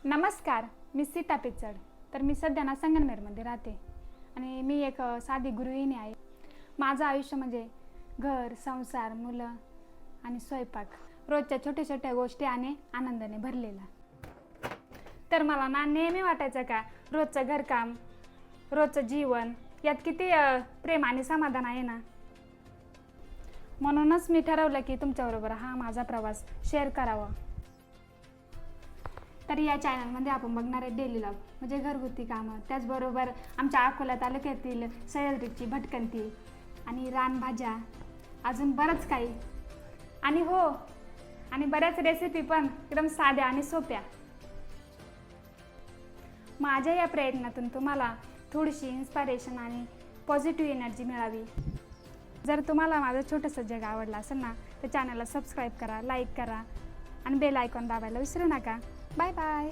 नमस्कार, मी सीता पिचड. तर मी सध्या ना संगमनेरमध्ये राहते आणि मी एक साधी गृहिणी आहे. माझं आयुष्य म्हणजे घर, संसार, मुलं आणि स्वयंपाक, रोजच्या छोट्या छोट्या गोष्टी आणि आनंदाने भरलेला. तर मला ना नेहमी वाटायचं का रोजचं घरकाम, रोजचं जीवन यात किती प्रेम आणि समाधान आहे ना. म्हणूनच मी ठरवलं की तुमच्याबरोबर हा माझा प्रवास शेअर करावा. तर या चॅनलमध्ये आपण बघणार आहे डेली व्लॉग, म्हणजे घरगुती कामं, त्याचबरोबर आमच्या अकोला तालुक्यातील सह्याद्रीची भटकंती आणि रानभाज्या, अजून बरंच काही. आणि हो, आणि बऱ्याच रेसिपी पण एकदम साध्या आणि सोप्या. माझ्या या प्रयत्नातून तुम्हाला थोडीशी इन्स्पिरेशन आणि पॉझिटिव्ह एनर्जी मिळावी. जर तुम्हाला माझं छोटंसं जग आवडलं असेल ना, तर चॅनलला सबस्क्राईब करा, लाईक करा आणि बेल आयकॉन दाबायला विसरू नका. Bye bye.